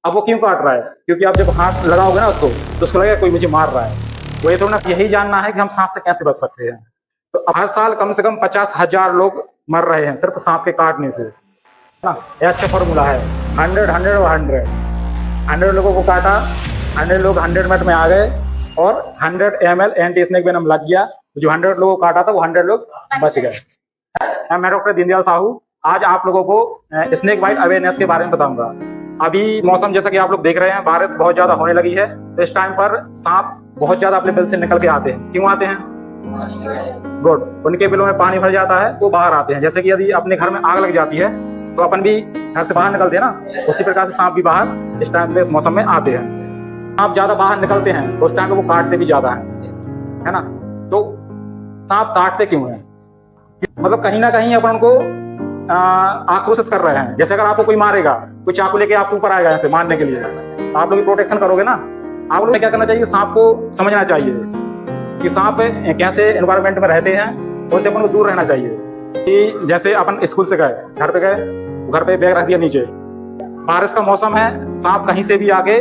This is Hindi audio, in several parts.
अब वो क्यों काट रहा है? क्योंकि आप जब हाथ लगाओगे ना उसको, तो उसको लगेगा कोई मुझे मार रहा है। वो ये थोड़ा ना, यही जानना है कि हम सांप से कैसे बच सकते हैं। तो हर साल कम से कम 50,000 लोग मर रहे हैं सिर्फ सांप के काटने से, है ना। ये अच्छा फॉर्मूला है, 100 100 और 100। 100 लोगों को काटा, 100 लोग 100 मिनट में आ गए और 100 ml एंटी स्नेक वेनम लग गया। जो 100 लोगों को काटा था वो 100 लोग बच गए। मैं डॉक्टर दीनदयाल साहू आज आप लोगों को स्नेक बाइट अवेयरनेस के बारे में बताऊंगा। अभी मौसम जैसा कि आप लोग देख रहे हैं, बारिश बहुत ज्यादा होने लगी है, तो इस टाइम पर सांप बहुत ज्यादा अपने बिल से निकल के आते हैं। क्यों आते हैं? गुड, उनके बिलों में पानी भर जाता है तो बाहर आते हैं। जैसे कि यदि अपने घर में आग लग जाती है तो अपन भी घर से बाहर निकलते हैं ना, उसी प्रकार से सांप भी बाहर इस टाइम पे इस मौसम में आते हैं। सांप ज्यादा बाहर निकलते हैं तो उस टाइम पे वो काटते भी ज्यादा है ना। तो सांप काटते क्यों है? मतलब कहीं ना कहीं अपन उनको आक्रोशित कर रहे हैं। जैसे अगर आपको कोई मारेगा, कोई चाकू लेके आपके ऊपर आएगा ऐसे मारने के लिए, तो आप लोग प्रोटेक्शन करोगे ना। आप लोग क्या करना चाहिए? सांप को समझना चाहिए कि सांप कैसे एनवायरनमेंट में रहते हैं, उनसे अपन को दूर रहना चाहिए। कि जैसे अपन स्कूल से गए, घर पे गए, घर पे बैग रख दिया नीचे, बारिश का मौसम है, सांप कहीं से भी आके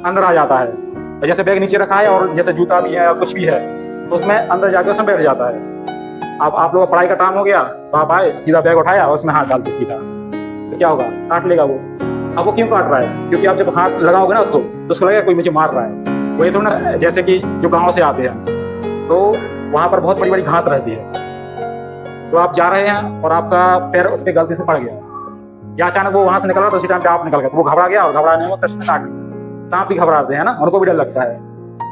अंदर आ जाता है। जैसे बैग नीचे रखा है और जैसे जूता भी है या कुछ भी है, तो उसमें अंदर जाके उसमें बैठ जाता है। अब आप लोगों का पढ़ाई का टाइम हो गया तो आप आए, सीधा बैग उठाया और उसमें हाथ डाल दिया सीधा, तो क्या होगा? काट लेगा वो। अब वो क्यों काट रहा है? क्योंकि आप जब हाथ लगाओगे ना उसको, तो उसको लगेगा कोई मुझे मार रहा है। वही थोड़ा ना, जैसे कि जो गाँव से आते हैं तो वहां पर बहुत बड़ी बड़ी घास रहती है, तो आप जा रहे हैं और आपका पैर उसके गलती से पड़ गया, या अचानक वो वहां से निकल रहा, तो उसी टाइम पे आप निकल गए, तो वो घबरा गया और घबराने में काट दिया। सांप भी घबराते हैं ना, उनको भी डर लगता है।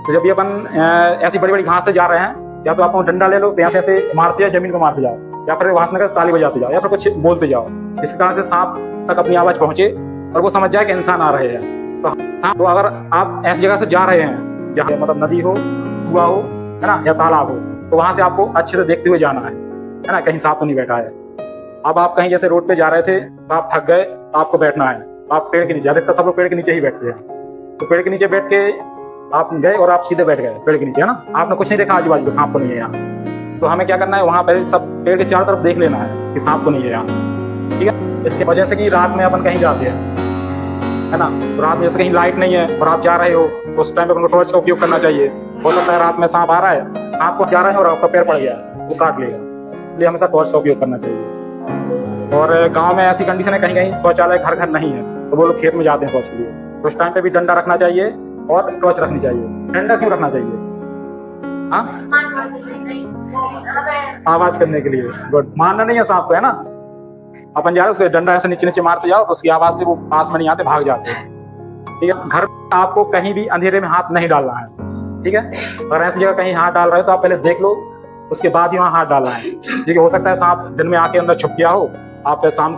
तो जब भी अपन ऐसी बड़ी बड़ी घास से जा रहे हैं, या तो आप डंडा ले लो, तो यहाँ से ऐसे मारते जाओ, जमीन को मारते जाओ, या फिर वहां से निकल ताली बजाते जाओ, या फिर कुछ बोलते जाओ, जिसके कारण से सांप तक अपनी आवाज पहुंचे और वो समझ जाए कि इंसान आ रहे हैं। तो सांप, तो अगर आप ऐसी जगह से जा रहे हैं जहाँ मतलब नदी हो, कुआं हो, है ना, या तालाब हो, तो वहां से आपको अच्छे से देखते हुए जाना है ना, कहीं सांप तो नहीं बैठा है। अब आप कहीं जैसे रोड पे जा रहे थे, तो आप थक गए, तो आपको बैठना है, तो आप पेड़ के नीचे, अधिकतर सब लोग पेड़ के नीचे ही बैठते हैं, तो पेड़ के नीचे बैठ के आप गए और आप सीधे बैठ गए पेड़ के नीचे, है ना। आपने कुछ नहीं देखा आजू बाजू, सांप तो नहीं है यहाँ। तो हमें क्या करना है, वहां पहले सब पेड़ के चारों तरफ देख लेना है कि सांप तो नहीं है यहाँ, ठीक है। इसकी वजह से कि रात में अपन कहीं जाते हैं, है ना, तो रात में जैसे कहीं लाइट नहीं है और आप जा रहे हो, तो उस टाइम पे अपने टॉर्च का उपयोग करना चाहिए। हो सकता है रात में सांप आ रहा है, सांप को जा रहे हैं और आपका पैर पड़ गया, वो काट लेगा, इसलिए हमेशा टॉर्च का उपयोग करना चाहिए। और गांव में ऐसी कंडीशन है, कहीं कहीं शौचालय घर घर नहीं है, तो वो लोग खेत में जाते हैं शौच के लिए, तो उस टाइम पे भी डंडा रखना चाहिए और टॉर्च रखनी चाहिए। डंडा क्यों रखना चाहिए? हाँ, आवाज करने के लिए। गुड, मारना नहीं है सांप को, है ना। अपन जा रहे उसको डंडा ऐसे नीचे नीचे मारते जाओ, तो उसकी आवाज से वो पास में नहीं आते, भाग जाते हैं, ठीक है। घर में आपको कहीं भी अंधेरे में हाथ नहीं डालना है, ठीक है। अगर ऐसी जगह कहीं हाथ डाल रहे हो तो आप पहले देख लो, उसके बाद ही वहां हाथ डालना है, क्योंकि हो सकता है सांप दिन में आके अंदर छुप गया हो, आप शाम